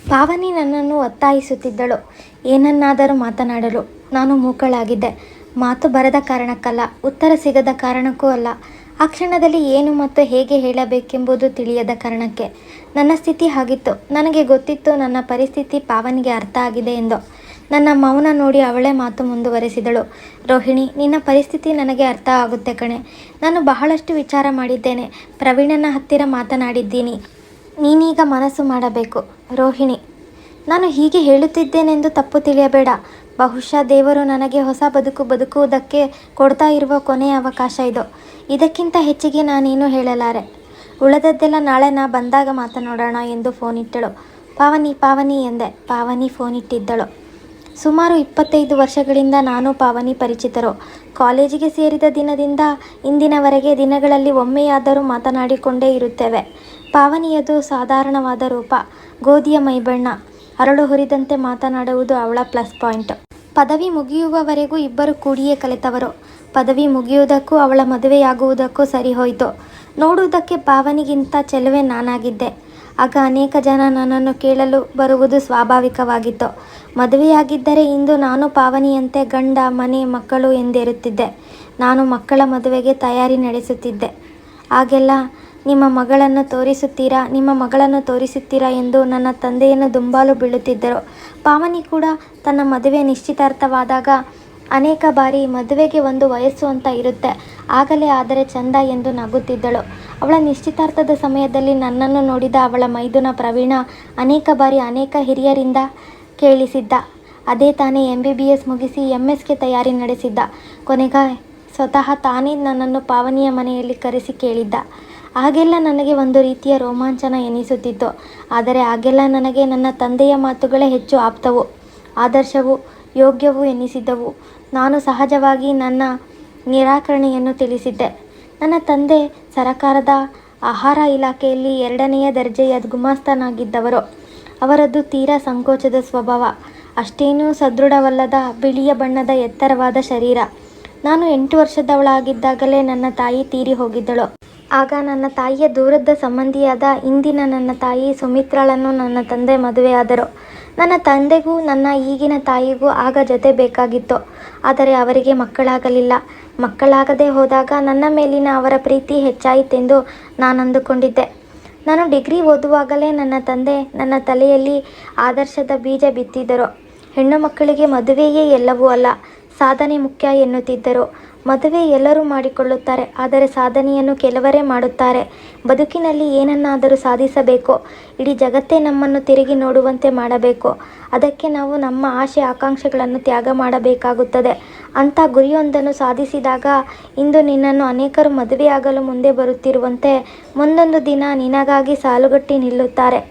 ಪಾವನಿ ನನ್ನನ್ನು ಒತ್ತಾಯಿಸುತ್ತಿದ್ದಳು. ಏನನ್ನಾದರೂ ಮಾತನಾಡಲು. ನಾನು ಮೂಕಳಾಗಿದ್ದೆ. ಮಾತು ಬರದ ಕಾರಣಕ್ಕಲ್ಲ, ಉತ್ತರ ಸಿಗದ ಕಾರಣಕ್ಕೂ ಅಲ್ಲ. ಆ ಕ್ಷಣದಲ್ಲಿ ಏನು ಮತ್ತು ಹೇಗೆ ಹೇಳಬೇಕೆಂಬುದು ತಿಳಿಯದ ಕಾರಣಕ್ಕೆ. ನನ್ನ ಸ್ಥಿತಿ ಹಾಗಿತ್ತು. ನನಗೆ ಗೊತ್ತಿತ್ತು ನನ್ನ ಪರಿಸ್ಥಿತಿ ಪಾವನಿಗೆ ಅರ್ಥ ಆಗಿದೆ ಎಂದು. ನನ್ನ ಮೌನ ನೋಡಿ ಅವಳೇ ಮಾತು ಮುಂದುವರೆಸಿದಳು. ರೋಹಿಣಿ, ನಿನ್ನ ಪರಿಸ್ಥಿತಿ ನನಗೆ ಅರ್ಥ ಆಗುತ್ತೆ ಕಣೆ. ನಾನು ಬಹಳಷ್ಟು ವಿಚಾರ ಮಾಡಿದ್ದೇನೆ. ಪ್ರವೀಣನ ಹತ್ತಿರ ಮಾತನಾಡಿದ್ದೀನಿ. ನೀನೀಗ ಮನಸ್ಸು ಮಾಡಬೇಕು. ರೋಹಿಣಿ, ನಾನು ಹೀಗೆ ಹೇಳುತ್ತಿದ್ದೇನೆಂದು ತಪ್ಪು ತಿಳಿಯಬೇಡ. ಬಹುಶಃ ದೇವರು ನನಗೆ ಹೊಸ ಬದುಕುವುದಕ್ಕೆ ಕೊಡ್ತಾ ಇರುವ ಕೊನೆಯ ಅವಕಾಶ ಇದು. ಇದಕ್ಕಿಂತ ಹೆಚ್ಚಿಗೆ ನಾನೇನು ಹೇಳಲಾರೆ. ಉಳಿದದ್ದೆಲ್ಲ ನಾಳೆ ನಾ ಬಂದಾಗ ಮಾತನಾಡೋಣ ಎಂದು ಫೋನಿಟ್ಟಳು. ಪಾವನಿ ಎಂದೆ. ಪಾವನಿ ಫೋನಿಟ್ಟಿದ್ದಳು. ಸುಮಾರು 25 ವರ್ಷಗಳಿಂದ ನಾನು ಪಾವನಿ ಪರಿಚಿತರು. ಕಾಲೇಜಿಗೆ ಸೇರಿದ ದಿನದಿಂದ ಇಂದಿನವರೆಗೆ ದಿನಗಳಲ್ಲಿ ಒಮ್ಮೆಯಾದರೂ ಮಾತನಾಡಿಕೊಂಡೇ ಇರುತ್ತೇವೆ. ಪಾವನಿಯದು ಸಾಧಾರಣವಾದ ರೂಪ, ಗೋಧಿಯ ಮೈಬಣ್ಣ, ಅರಳು ಹುರಿದಂತೆ ಮಾತನಾಡುವುದು ಅವಳ ಪ್ಲಸ್ ಪಾಯಿಂಟ್. ಪದವಿ ಮುಗಿಯುವವರೆಗೂ ಇಬ್ಬರು ಕೂಡಿಯೇ ಕಲಿತವರು. ಪದವಿ ಮುಗಿಯುವುದಕ್ಕೂ ಅವಳ ಮದುವೆಯಾಗುವುದಕ್ಕೂ ಸರಿ ಹೋಯಿತು. ನೋಡುವುದಕ್ಕೆ ಪಾವನಿಗಿಂತ ಚೆಲುವೆ ನಾನಾಗಿದ್ದೆ. ಆಗ ಅನೇಕ ಜನ ನನ್ನನ್ನು ಕೇಳಲು ಬರುವುದು ಸ್ವಾಭಾವಿಕವಾಗಿತ್ತು. ಮದುವೆಯಾಗಿದ್ದರೆ ಇಂದು ನಾನು ಪಾವನಿಯಂತೆ ಗಂಡ, ಮನೆ, ಮಕ್ಕಳು ಎಂದಿರುತ್ತಿದ್ದೆ. ನಾನು ಮಕ್ಕಳ ಮದುವೆಗೆ ತಯಾರಿ ನಡೆಸುತ್ತಿದ್ದೆ. ಆಗೆಲ್ಲ ನಿಮ್ಮ ಮಗಳನ್ನು ತೋರಿಸುತ್ತೀರಾ ಎಂದು ನನ್ನ ತಂದೆಯನ್ನು ದುಂಬಾಲು ಬೀಳುತ್ತಿದ್ದರು. ಪಾವನಿ ಕೂಡ ತನ್ನ ಮದುವೆ ನಿಶ್ಚಿತಾರ್ಥವಾದಾಗ ಅನೇಕ ಬಾರಿ ಮದುವೆಗೆ ಒಂದು ವಯಸ್ಸು ಅಂತ ಇರುತ್ತೆ, ಆಗಲೇ ಆದರೆ ಚಂದ ಎಂದು ನಗುತ್ತಿದ್ದಳು. ಅವಳ ನಿಶ್ಚಿತಾರ್ಥದ ಸಮಯದಲ್ಲಿ ನನ್ನನ್ನು ನೋಡಿದ ಅವಳ ಮೈದುನ ಪ್ರವೀಣ ಅನೇಕ ಬಾರಿ ಅನೇಕ ಹಿರಿಯರಿಂದ ಕೇಳಿಸಿದ್ದ. ಅದೇ ತಾನೇ MBBS ಮುಗಿಸಿ MS ಗೆ ತಯಾರಿ ನಡೆಸಿದ್ದ. ಕೊನೆಗೆ ಸ್ವತಃ ತಾನೇ ನನ್ನನ್ನು ಪಾವನಿಯ ಮನೆಯಲ್ಲಿ ಕರೆಸಿ ಕೇಳಿದ್ದ. ಆಗೆಲ್ಲ ನನಗೆ ಒಂದು ರೀತಿಯ ರೋಮಾಂಚನ ಎನಿಸುತ್ತಿತ್ತು. ಆದರೆ ಆಗೆಲ್ಲ ನನಗೆ ನನ್ನ ತಂದೆಯ ಮಾತುಗಳೇ ಹೆಚ್ಚು ಆಪ್ತವೂ ಆದರ್ಶವೂ ಯೋಗ್ಯವೂ ಎನಿಸಿದ್ದವು. ನಾನು ಸಹಜವಾಗಿ ನನ್ನ ನಿರಾಕರಣೆಯನ್ನು ತಿಳಿಸಿದ್ದೆ. ನನ್ನ ತಂದೆ ಸರಕಾರದ ಆಹಾರ ಇಲಾಖೆಯಲ್ಲಿ 2ನೇ ದರ್ಜೆಯ ಗುಮಾಸ್ತನಾಗಿದ್ದವರು. ಅವರದ್ದು ತೀರಾ ಸಂಕೋಚದ ಸ್ವಭಾವ, ಅಷ್ಟೇನೂ ಸದೃಢವಲ್ಲದ ಬಿಳಿಯ ಬಣ್ಣದ ಎತ್ತರವಾದ ಶರೀರ. ನಾನು 8 ವರ್ಷದವಳಾಗಿದ್ದಾಗಲೇ ನನ್ನ ತಾಯಿ ತೀರಿ ಹೋಗಿದ್ದಳು. ಆಗ ನನ್ನ ತಾಯಿಯ ದೂರದ ಸಂಬಂಧಿಯಾದ ಇಂದಿನ ನನ್ನ ತಾಯಿ ಸುಮಿತ್ರಳನ್ನು ನನ್ನ ತಂದೆ ಮದುವೆಯಾದರು. ನನ್ನ ತಂದೆಗೂ ನನ್ನ ಈಗಿನ ತಾಯಿಗೂ ಆಗ ಜೊತೆ ಬೇಕಾಗಿತ್ತು. ಆದರೆ ಅವರಿಗೆ ಮಕ್ಕಳಾಗಲಿಲ್ಲ. ಮಕ್ಕಳಾಗದೆ ಹೋದಾಗ ನನ್ನ ಮೇಲಿನ ಅವರ ಪ್ರೀತಿ ಹೆಚ್ಚಾಯಿತೆಂದು ನಾನಂದುಕೊಂಡಿದ್ದೆ. ನಾನು ಡಿಗ್ರಿ ಓದುವಾಗಲೇ ನನ್ನ ತಂದೆ ನನ್ನ ತಲೆಯಲ್ಲಿ ಆದರ್ಶದ ಬೀಜ ಬಿತ್ತಿದ್ದರು. ಹೆಣ್ಣು ಮಕ್ಕಳಿಗೆ ಮದುವೆಯೇ ಎಲ್ಲವೂ ಅಲ್ಲ, ಸಾಧನೆ ಮುಖ್ಯ ಎನ್ನುತ್ತಿದ್ದರು. ಮದುವೆ ಎಲ್ಲರೂ ಮಾಡಿಕೊಳ್ಳುತ್ತಾರೆ, ಆದರೆ ಸಾಧನೆಯನ್ನು ಕೆಲವರೇ ಮಾಡುತ್ತಾರೆ. ಬದುಕಿನಲ್ಲಿ ಏನನ್ನಾದರೂ ಸಾಧಿಸಬೇಕು, ಇಡೀ ಜಗತ್ತೇ ನಮ್ಮನ್ನು ತಿರುಗಿ ನೋಡುವಂತೆ ಮಾಡಬೇಕು. ಅದಕ್ಕೆ ನಾವು ನಮ್ಮ ಆಸೆ ಆಕಾಂಕ್ಷೆಗಳನ್ನು ತ್ಯಾಗ ಮಾಡಬೇಕಾಗುತ್ತದೆ. ಅಂಥ ಗುರಿಯೊಂದನ್ನು ಸಾಧಿಸಿದಾಗ ಇಂದು ನಿನ್ನನ್ನು ಅನೇಕರು ಮದುವೆಯಾಗಲು ಮುಂದೆ ಬರುತ್ತಿರುವಂತೆ ಮುಂದೊಂದು ದಿನ ನಿನಗಾಗಿ ಸಾಲುಗಟ್ಟಿ ನಿಲ್ಲುತ್ತಾರೆ.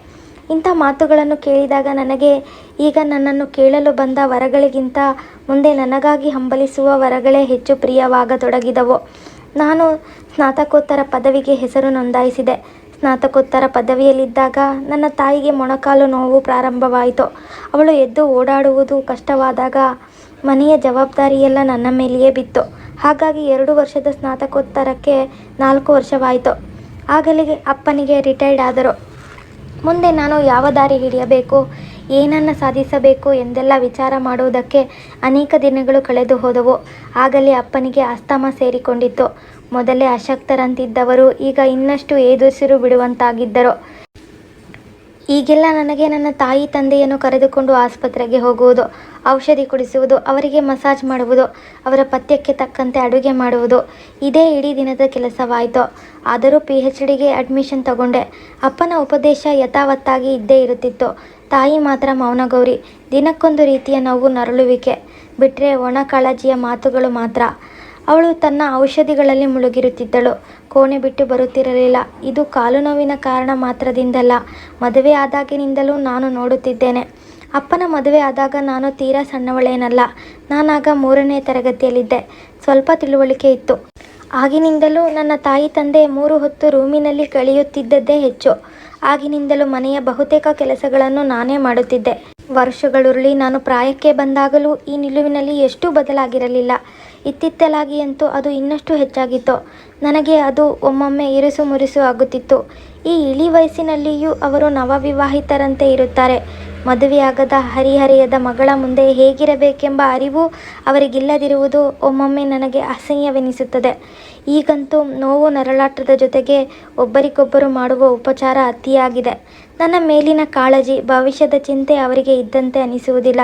ಇಂಥ ಮಾತುಗಳನ್ನು ಕೇಳಿದಾಗ ನನಗೆ ಈಗ ನನ್ನನ್ನು ಕೇಳಲು ಬಂದ ವರಗಳಿಗಿಂತ ಮುಂದೆ ನನಗಾಗಿ ಹಂಬಲಿಸುವ ವರಗಳೇ ಹೆಚ್ಚು ಪ್ರಿಯವಾಗತೊಡಗಿದವು. ನಾನು ಸ್ನಾತಕೋತ್ತರ ಪದವಿಗೆ ಹೆಸರು ನೋಂದಾಯಿಸಿದೆ. ಸ್ನಾತಕೋತ್ತರ ಪದವಿಯಲ್ಲಿದ್ದಾಗ ನನ್ನ ತಾಯಿಗೆ ಮೊಣಕಾಲು ನೋವು ಪ್ರಾರಂಭವಾಯಿತು. ಅವಳು ಎದ್ದು ಓಡಾಡುವುದು ಕಷ್ಟವಾದಾಗ ಮನೆಯ ಜವಾಬ್ದಾರಿಯೆಲ್ಲ ನನ್ನ ಮೇಲೆಯೇ ಬಿತ್ತು. ಹಾಗಾಗಿ 2 ವರ್ಷದ ಸ್ನಾತಕೋತ್ತರಕ್ಕೆ 4 ವರ್ಷವಾಯಿತು. ಆಗಲೇ ಅಪ್ಪನಿಗೆ ರಿಟೈರ್ಡ್ ಆದರು. ಮುಂದೆ ನಾನು ಯಾವ ದಾರಿ ಹಿಡಿಯಬೇಕು, ಏನನ್ನು ಸಾಧಿಸಬೇಕು ಎಂದೆಲ್ಲ ವಿಚಾರ ಮಾಡುವುದಕ್ಕೆ ಅನೇಕ ದಿನಗಳು ಕಳೆದು ಹೋದವು. ಆಗಲೇ ಅಪ್ಪನಿಗೆ ಆಸ್ತಮಾ ಸೇರಿಕೊಂಡಿತ್ತು. ಮೊದಲೇ ಅಶಕ್ತರಂತಿದ್ದವರು ಈಗ ಇನ್ನಷ್ಟು ಏದುಸಿರು ಬಿಡುವಂತಾಗಿದ್ದರು. ಈಗೆಲ್ಲ ನನಗೆ ನನ್ನ ತಾಯಿ ತಂದೆಯನ್ನು ಕರೆದುಕೊಂಡು ಆಸ್ಪತ್ರೆಗೆ ಹೋಗುವುದು, ಔಷಧಿ ಕುಡಿಸುವುದು, ಅವರಿಗೆ ಮಸಾಜ್ ಮಾಡುವುದು, ಅವರ ಪಥ್ಯಕ್ಕೆ ತಕ್ಕಂತೆ ಅಡುಗೆ ಮಾಡುವುದು, ಇದೇ ಇಡೀ ದಿನದ ಕೆಲಸವಾಯಿತು. ಆದರೂ PhDಗೆ ಅಡ್ಮಿಷನ್ ತಗೊಂಡೆ. ಅಪ್ಪನ ಉಪದೇಶ ಯಥಾವತ್ತಾಗಿ ಇದ್ದೇ ಇರುತ್ತಿತ್ತು. ತಾಯಿ ಮಾತ್ರ ಮೌನಗೌರಿ. ದಿನಕ್ಕೊಂದು ರೀತಿಯ ನೋವು ನರಳುವಿಕೆ, ಬಿಟ್ಟರೆ ಒಣ ಕಾಳಜಿಯ ಮಾತುಗಳು ಮಾತ್ರ. ಅವಳು ತನ್ನ ಔಷಧಿಗಳಲ್ಲಿ ಮುಳುಗಿರುತ್ತಿದ್ದಳು. ಕೋಣೆ ಬಿಟ್ಟು ಬರುತ್ತಿರಲಿಲ್ಲ. ಇದು ಕಾಲು ನೋವಿನ ಕಾರಣ ಮಾತ್ರದಿಂದಲ್ಲ, ಮದುವೆ ಆದಾಗಿನಿಂದಲೂ ನಾನು ನೋಡುತ್ತಿದ್ದೇನೆ. ಅಪ್ಪನ ಮದುವೆ ಆದಾಗ ನಾನು ತೀರಾ ಸಣ್ಣವಳೇನಲ್ಲ. ನಾನಾಗ 3ನೇ ತರಗತಿಯಲ್ಲಿದ್ದೆ. ಸ್ವಲ್ಪ ತಿಳುವಳಿಕೆ ಇತ್ತು. ಆಗಿನಿಂದಲೂ ನನ್ನ ತಾಯಿ ತಂದೆ 3 ಹೊತ್ತು ರೂಮಿನಲ್ಲಿ ಕಳೆಯುತ್ತಿದ್ದದ್ದೇ ಹೆಚ್ಚು. ಆಗಿನಿಂದಲೂ ಮನೆಯ ಬಹುತೇಕ ಕೆಲಸಗಳನ್ನು ನಾನೇ ಮಾಡುತ್ತಿದ್ದೆ. ವರ್ಷಗಳುರುಳಿ ನಾನು ಪ್ರಾಯಕ್ಕೆ ಬಂದಾಗಲೂ ಈ ನಿಲುವಿನಲ್ಲಿ ಎಷ್ಟೂ ಬದಲಾಗಿರಲಿಲ್ಲ. ಇತ್ತಿತ್ತಲಾಗಿಯಂತೂ ಅದು ಇನ್ನಷ್ಟು ಹೆಚ್ಚಾಗಿತ್ತು. ನನಗೆ ಅದು ಒಮ್ಮೊಮ್ಮೆ ಇರುಸು ಮುರುಸು ಆಗುತ್ತಿತ್ತು. ಈ ಇಳಿ ವಯಸ್ಸಿನಲ್ಲಿಯೂ ಅವರು ನವವಿವಾಹಿತರಂತೆ ಇರುತ್ತಾರೆ. ಮದುವೆಯಾಗದ ಹರಿಹರೆಯದ ಮಗಳ ಮುಂದೆ ಹೇಗಿರಬೇಕೆಂಬ ಅರಿವು ಅವರಿಗಿಲ್ಲದಿರುವುದು ಒಮ್ಮೊಮ್ಮೆ ನನಗೆ ಅಸಹ್ಯವೆನಿಸುತ್ತದೆ. ಈಗಂತೂ ನೋವು ನರಳಾಟದ ಜೊತೆಗೆ ಒಬ್ಬರಿಗೊಬ್ಬರು ಮಾಡುವ ಉಪಚಾರ ಅತಿಯಾಗಿದೆ. ನನ್ನ ಮೇಲಿನ ಕಾಳಜಿ, ಭವಿಷ್ಯದ ಚಿಂತೆ ಅವರಿಗೆ ಇದ್ದಂತೆ ಅನಿಸುವುದಿಲ್ಲ.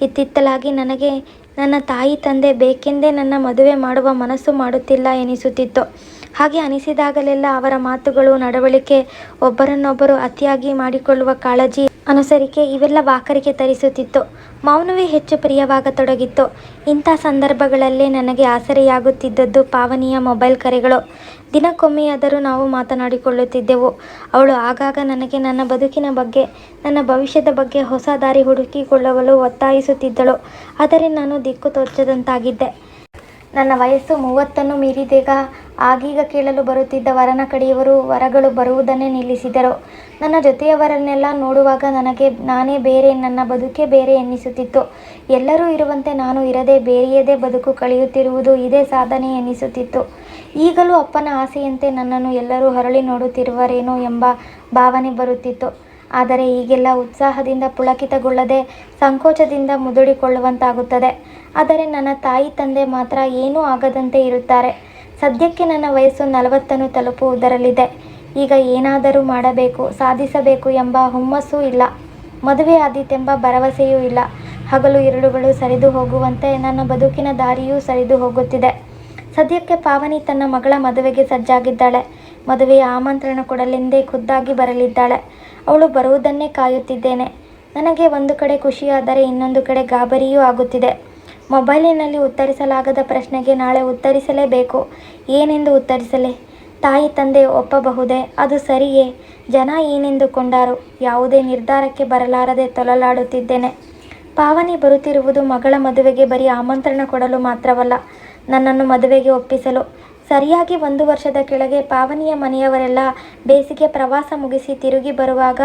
ಇತ್ತಿತ್ತಲಾಗಿ ನನಗೆ ನನ್ನ ತಾಯಿ ತಂದೆ ಬೇಕೆಂದೇ ನನ್ನ ಮದುವೆ ಮಾಡುವ ಮನಸ್ಸು ಮಾಡುತ್ತಿಲ್ಲ ಎನಿಸುತ್ತಿತ್ತು. ಹಾಗೆ ಅನಿಸಿದಾಗಲೆಲ್ಲ ಅವರ ಮಾತುಗಳು, ನಡವಳಿಕೆ, ಒಬ್ಬರನ್ನೊಬ್ಬರು ಅತಿಯಾಗಿ ಮಾಡಿಕೊಳ್ಳುವ ಕಾಳಜಿ, ಅನುಸರಿಕೆ ಇವೆಲ್ಲ ವಾಕರಿಕೆ ತರಿಸುತ್ತಿತ್ತು. ಮೌನವೇ ಹೆಚ್ಚು ಪ್ರಿಯವಾಗತೊಡಗಿತ್ತು. ಇಂಥ ಸಂದರ್ಭಗಳಲ್ಲೇ ನನಗೆ ಆಸರೆಯಾಗುತ್ತಿದ್ದದ್ದು ಪಾವನಿಯ ಮೊಬೈಲ್ ಕರೆಗಳು. ದಿನಕ್ಕೊಮ್ಮೆಯಾದರೂ ನಾವು ಮಾತನಾಡಿಕೊಳ್ಳುತ್ತಿದ್ದೆವು. ಅವಳು ಆಗಾಗ ನನಗೆ ನನ್ನ ಬದುಕಿನ ಬಗ್ಗೆ, ನನ್ನ ಭವಿಷ್ಯದ ಬಗ್ಗೆ ಹೊಸ ದಾರಿ ಹುಡುಕಿಕೊಳ್ಳಲು ಒತ್ತಾಯಿಸುತ್ತಿದ್ದಳು. ಆದರೆ ನಾನು ದಿಕ್ಕು ತೋಚದಂತಾಗಿದ್ದೆ. ನನ್ನ ವಯಸ್ಸು 30ನ್ನು ಮೀರಿದಾಗ ಆಗೀಗ ಕೇಳಲು ಬರುತ್ತಿದ್ದ ವರನ ಕಡೆಯವರು ವರಗಳು ಬರುವುದನ್ನೇ ನಿಲ್ಲಿಸಿದರು. ನನ್ನ ಜೊತೆಯವರನ್ನೆಲ್ಲ ನೋಡುವಾಗ ನನಗೆ ನಾನೇ ಬೇರೆ, ನನ್ನ ಬದುಕೇ ಬೇರೆ ಎನ್ನಿಸುತ್ತಿತ್ತು. ಎಲ್ಲರೂ ಇರುವಂತೆ ನಾನು ಇರದೆ ಬೇರೆಯದೇ ಬದುಕು ಕಳೆಯುತ್ತಿರುವುದು ಇದೇ ಸಾಧನೆ ಎನ್ನಿಸುತ್ತಿತ್ತು. ಈಗಲೂ ಅಪ್ಪನ ಆಸೆಯಂತೆ ನನ್ನನ್ನು ಎಲ್ಲರೂ ಹೊರಳಿ ನೋಡುತ್ತಿರುವರೇನೋ ಎಂಬ ಭಾವನೆ ಬರುತ್ತಿತ್ತು. ಆದರೆ ಈಗೆಲ್ಲ ಉತ್ಸಾಹದಿಂದ ಪುಳಕಿತಗೊಳ್ಳದೆ ಸಂಕೋಚದಿಂದ ಮುದುಡಿಕೊಳ್ಳುವಂತಾಗುತ್ತದೆ. ಆದರೆ ನನ್ನ ತಾಯಿ ತಂದೆ ಮಾತ್ರ ಏನೂ ಆಗದಂತೆ ಇರುತ್ತಾರೆ. ಸದ್ಯಕ್ಕೆ ನನ್ನ ವಯಸ್ಸು 40ನ್ನು ತಲುಪುವುದರಲ್ಲಿದೆ. ಈಗ ಏನಾದರೂ ಮಾಡಬೇಕು, ಸಾಧಿಸಬೇಕು ಎಂಬ ಹುಮ್ಮಸ್ಸೂ ಇಲ್ಲ. ಮದುವೆ ಆದೀತೆಂಬ ಭರವಸೆಯೂ ಇಲ್ಲ. ಹಗಲು ഇരുಳುಗಳು ಸರಿದು ಹೋಗುವಂತೆ ನನ್ನ ಬದುಕಿನ ದಾರಿಯೂ ಸರಿದು ಹೋಗುತ್ತಿದೆ. ಸದ್ಯಕ್ಕೆ ಪಾವನಿ ತನ್ನ ಮಗಳ ಮದುವೆಗೆ ಸಜ್ಜಾಗಿದ್ದಾಳೆ. ಮದುವೆಯ ಆಮಂತ್ರಣ ಕೊಡಲೆಂದೇ ಖುದ್ದಾಗಿ ಬರಲಿದ್ದಾಳೆ. ಅವಳು ಬರುವುದನ್ನೇ ಕಾಯುತ್ತಿದ್ದೇನೆ. ನನಗೆ ಒಂದು ಕಡೆ ಖುಷಿಯಾದರೆ ಇನ್ನೊಂದು ಕಡೆ ಗಾಬರಿಯೂ ಆಗುತ್ತಿದೆ. ಮೊಬೈಲಿನಲ್ಲಿ ಉತ್ತರಿಸಲಾಗದ ಪ್ರಶ್ನೆಗೆ ನಾಳೆ ಉತ್ತರಿಸಲೇಬೇಕು. ಏನೆಂದು ಉತ್ತರಿಸಲಿ? ತಾಯಿ ತಂದೆ ಒಪ್ಪಬಹುದೇ? ಅದು ಸರಿಯೇ? ಜನ ಏನೆಂದುಕೊಂಡಾರು? ಯಾವುದೇ ನಿರ್ಧಾರಕ್ಕೆ ಬರಲಾರದೆ ತೊಳಲಾಡುತ್ತಿದ್ದೇನೆ. ಪಾವನಿ ಬರುತ್ತಿರುವುದು ಮಗಳ ಮದುವೆಗೆ ಬರೀ ಆಮಂತ್ರಣ ಕೊಡಲು ಮಾತ್ರವಲ್ಲ, ನನ್ನನ್ನು ಮದುವೆಗೆ ಒಪ್ಪಿಸಲು. ಸರಿಯಾಗಿ 1 ವರ್ಷದ ಕೆಳಗೆ ಪಾವನಿಯ ಮನೆಯವರೆಲ್ಲ ಬೇಸಿಗೆ ಪ್ರವಾಸ ಮುಗಿಸಿ ತಿರುಗಿ ಬರುವಾಗ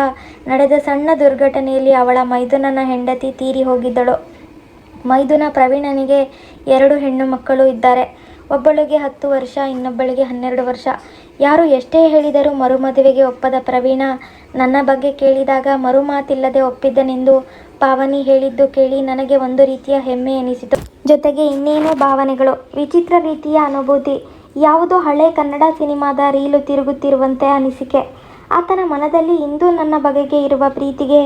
ನಡೆದ ಸಣ್ಣ ದುರ್ಘಟನೆಯಲ್ಲಿ ಅವಳ ಮೈದುನನ ಹೆಂಡತಿ ತೀರಿ ಹೋಗಿದ್ದಳು. ಮೈದುನ ಪ್ರವೀಣನಿಗೆ 2 ಹೆಣ್ಣು ಮಕ್ಕಳು ಇದ್ದಾರೆ. ಒಬ್ಬಳಿಗೆ 10 ವರ್ಷ, ಇನ್ನೊಬ್ಬಳಿಗೆ 12 ವರ್ಷ. ಯಾರು ಎಷ್ಟೇ ಹೇಳಿದರೂ ಮರುಮದುವೆಗೆ ಒಪ್ಪದ ಪ್ರವೀಣ ನನ್ನ ಬಗ್ಗೆ ಕೇಳಿದಾಗ ಮರುಮಾತಿಲ್ಲದೆ ಒಪ್ಪಿದ್ದನೆಂದು ಪಾವನಿ ಹೇಳಿದ್ದು ಕೇಳಿ ನನಗೆ ಒಂದು ರೀತಿಯ ಹೆಮ್ಮೆ ಎನಿಸಿತು. ಜೊತೆಗೆ ಇನ್ನೇನೋ ಭಾವನೆಗಳು, ವಿಚಿತ್ರ ರೀತಿಯ ಅನುಭೂತಿ. ಯಾವುದೋ ಹಳೆ ಕನ್ನಡ ಸಿನಿಮಾದ ರೀಲು ತಿರುಗುತ್ತಿರುವಂತೆ ಅನಿಸಿಕೆ. ಆತನ ಮನದಲ್ಲಿ ಇಂದು ನನ್ನ ಬಗೆಗೆ ಇರುವ ಪ್ರೀತಿಗೆ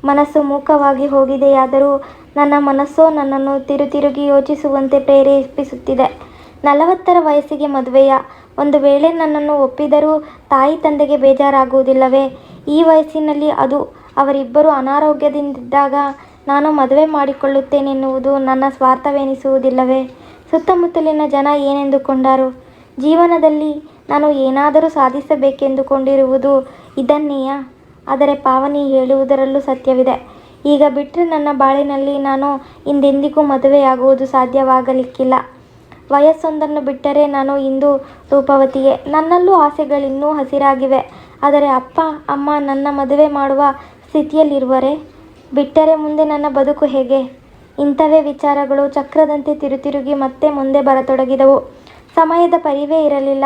ಮನಸ್ಸು ಮೂಕವಾಗಿ ಹೋಗಿದೆಯಾದರೂ ನನ್ನ ಮನಸ್ಸೋ ನನ್ನನ್ನು ತಿರುಗಿ ಯೋಚಿಸುವಂತೆ ಪ್ರೇರೇಪಿಸುತ್ತಿದೆ. 40ರ ವಯಸ್ಸಿಗೆ ಮದುವೆಯ. ಒಂದು ವೇಳೆ ನನ್ನನ್ನು ಒಪ್ಪಿದರೂ ತಾಯಿ ತಂದೆಗೆ ಬೇಜಾರಾಗುವುದಿಲ್ಲವೇ? ಈ ವಯಸ್ಸಿನಲ್ಲಿ, ಅದು ಅವರಿಬ್ಬರು ಅನಾರೋಗ್ಯದಿಂದಿದ್ದಾಗ ನಾನು ಮದುವೆ ಮಾಡಿಕೊಳ್ಳುತ್ತೇನೆನ್ನುವುದು ನನ್ನ ಸ್ವಾರ್ಥವೆನಿಸುವುದಿಲ್ಲವೇ? ಸುತ್ತಮುತ್ತಲಿನ ಜನ ಏನೆಂದುಕೊಂಡಾರು? ಜೀವನದಲ್ಲಿ ನಾನು ಏನಾದರೂ ಸಾಧಿಸಬೇಕೆಂದುಕೊಂಡಿರುವುದು ಇದನ್ನೆಯಾ? ಆದರೆ ಪಾವನಿ ಹೇಳುವುದರಲ್ಲೂ ಸತ್ಯವಿದೆ. ಈಗ ಬಿಟ್ಟರೆ ನನ್ನ ಬಾಳಿನಲ್ಲಿ ನಾನು ಹಿಂದೆಂದಿಗೂ ಮದುವೆಯಾಗುವುದು ಸಾಧ್ಯವಾಗಲಿಕ್ಕಿಲ್ಲ. ವಯಸ್ಸೊಂದನ್ನು ಬಿಟ್ಟರೆ ನಾನು ಇಂದು ರೂಪವತಿಯೇ. ನನ್ನಲ್ಲೂ ಆಸೆಗಳಿನ್ನೂ ಹಸಿರಾಗಿವೆ. ಆದರೆ ಅಪ್ಪ ಅಮ್ಮ ನನ್ನ ಮದುವೆ ಮಾಡುವ ಸ್ಥಿತಿಯಲ್ಲಿರುವರೇ? ಬಿಟ್ಟರೆ ಮುಂದೆ ನನ್ನ ಬದುಕು ಹೇಗೆ? ಇಂಥವೇ ವಿಚಾರಗಳು ಚಕ್ರದಂತೆ ತಿರುಗಿ ಮತ್ತೆ ಮುಂದೆ ಬರತೊಡಗಿದವು. ಸಮಯದ ಪರಿವೇ ಇರಲಿಲ್ಲ.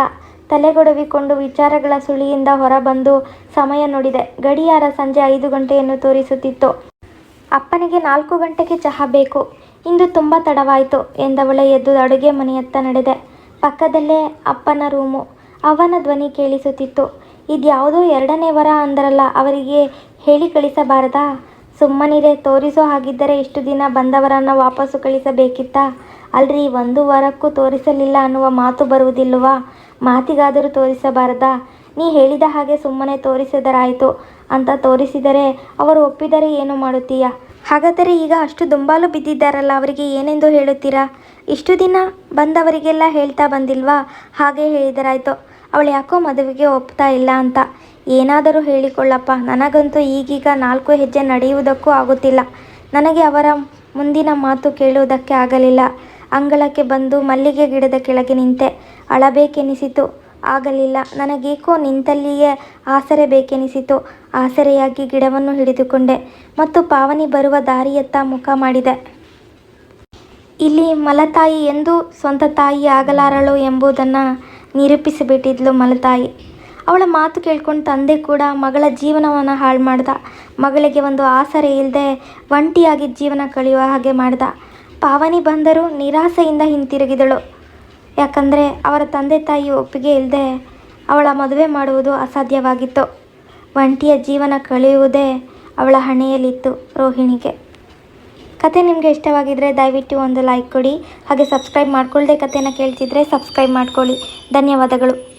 ತಲೆಗೊಡವಿಕೊಂಡು ವಿಚಾರಗಳ ಸುಳಿಯಿಂದ ಹೊರಬಂದು ಸಮಯ ನೋಡಿದೆ. ಗಡಿಯಾರ ಸಂಜೆ 5 ಗಂಟೆಯನ್ನು ತೋರಿಸುತ್ತಿತ್ತು. ಅಪ್ಪನಿಗೆ 4 ಗಂಟೆಗೆ ಚಹಾ ಬೇಕು. ಇಂದು ತುಂಬ ತಡವಾಯಿತು ಎಂದವಳೆ ಎದ್ದು ಅಡುಗೆ ಮನೆಯತ್ತ ನಡೆದೆ. ಪಕ್ಕದಲ್ಲೇ ಅಪ್ಪನ ರೂಮು. ಅವನ ಧ್ವನಿ ಕೇಳಿಸುತ್ತಿತ್ತು. ಇದ್ಯಾವುದೋ 2ನೇ ವರ ಅಂದರಲ್ಲ, ಅವರಿಗೆ ಹೇಳಿ ಕಳಿಸಬಾರದಾ? ಸುಮ್ಮನಿರೆ, ತೋರಿಸೋ ಹಾಗಿದ್ದರೆ ಇಷ್ಟು ದಿನ ಬಂದವರನ್ನು ವಾಪಸ್ಸು ಕಳಿಸಬೇಕಿತ್ತಾ? ಅಲ್ರಿ, 1 ವಾರಕ್ಕೂ ತೋರಿಸಲಿಲ್ಲ ಅನ್ನುವ ಮಾತು ಬರುವುದಿಲ್ಲವಾ? ಮಾತಿಗಾದರೂ ತೋರಿಸಬಾರದಾ? ನೀ ಹೇಳಿದ ಹಾಗೆ ಸುಮ್ಮನೆ ತೋರಿಸಿದರಾಯಿತು ಅಂತ ತೋರಿಸಿದರೆ ಅವರು ಒಪ್ಪಿದರೆ ಏನು ಮಾಡುತ್ತೀಯಾ? ಹಾಗಾದರೆ ಈಗ ಅಷ್ಟು ದುಂಬಾಲು ಬಿದ್ದಿದ್ದಾರಲ್ಲ, ಅವರಿಗೆ ಏನೆಂದು ಹೇಳುತ್ತೀರಾ? ಇಷ್ಟು ದಿನ ಬಂದವರಿಗೆಲ್ಲ ಹೇಳ್ತಾ ಬಂದಿಲ್ವಾ? ಹಾಗೆ ಹೇಳಿದರಾಯಿತು. ಅವಳು ಯಾಕೋ ಮದುವೆಗೆ ಒಪ್ತಾ ಇಲ್ಲ ಅಂತ. ಏನಾದರೂ ಹೇಳಿಕೊಳ್ಳಪ್ಪ. ನನಗಂತೂ ಈಗೀಗ 4 ಹೆಜ್ಜೆ ನಡೆಯುವುದಕ್ಕೂ ಆಗುತ್ತಿಲ್ಲ. ನನಗೆ ಅವರ ಮುಂದಿನ ಮಾತು ಕೇಳುವುದಕ್ಕೆ ಆಗಲಿಲ್ಲ. ಅಂಗಳಕ್ಕೆ ಬಂದು ಮಲ್ಲಿಗೆ ಗಿಡದ ಕೆಳಗೆ ನಿಂತೆ. ಅಳಬೇಕೆನಿಸಿತು, ಆಗಲಿಲ್ಲ. ನನಗೇಕೋ ನಿಂತಲ್ಲಿಯೇ ಆಸರೆ ಬೇಕೆನಿಸಿತು. ಆಸರೆಯಾಗಿ ಗಿಡವನ್ನು ಹಿಡಿದುಕೊಂಡೆ ಮತ್ತು ಪಾವನಿ ಬರುವ ದಾರಿಯತ್ತ ಮುಖ ಮಾಡಿದೆ. ಇಲ್ಲಿ ಮಲತಾಯಿ ಎಂದೂ ಸ್ವಂತ ತಾಯಿ ಆಗಲಾರಳು ಎಂಬುದನ್ನು ನಿರೂಪಿಸಿಬಿಟ್ಟಿದ್ಲು ಮಲತಾಯಿ. ಅವಳ ಮಾತು ಕೇಳ್ಕೊಂಡು ತಂದೆ ಕೂಡ ಮಗಳ ಜೀವನವನ್ನು ಹಾಳು ಮಾಡ್ದ. ಮಗಳಿಗೆ ಒಂದು ಆಸರೆ ಇಲ್ಲದೆ ಒಂಟಿಯಾಗಿ ಜೀವನ ಕಳೆಯುವ ಹಾಗೆ ಮಾಡ್ದ. ಪಾವನಿ ಬಂದರೂ ನಿರಾಸೆಯಿಂದ ಹಿಂತಿರುಗಿದಳು. ಯಾಕಂದರೆ ಅವರ ತಂದೆ ತಾಯಿ ಒಪ್ಪಿಗೆ ಇಲ್ಲದೆ ಅವಳ ಮದುವೆ ಮಾಡುವುದು ಅಸಾಧ್ಯವಾಗಿತ್ತು. ಒಂಟಿಯ ಜೀವನ ಕಳೆಯುವುದೇ ಅವಳ ಹಣೆಯಲ್ಲಿತ್ತು ರೋಹಿಣಿಗೆ. ಕತೆ ನಿಮಗೆ ಇಷ್ಟವಾಗಿದ್ದರೆ ದಯವಿಟ್ಟು ಒಂದು ಲೈಕ್ ಕೊಡಿ. ಹಾಗೆ ಸಬ್ಸ್ಕ್ರೈಬ್ ಮಾಡ್ಕೊಳ್ಳದೆ ಕತೆನ ಕೇಳ್ತಿದ್ರೆ ಸಬ್ಸ್ಕ್ರೈಬ್ ಮಾಡ್ಕೊಳ್ಳಿ. ಧನ್ಯವಾದಗಳು.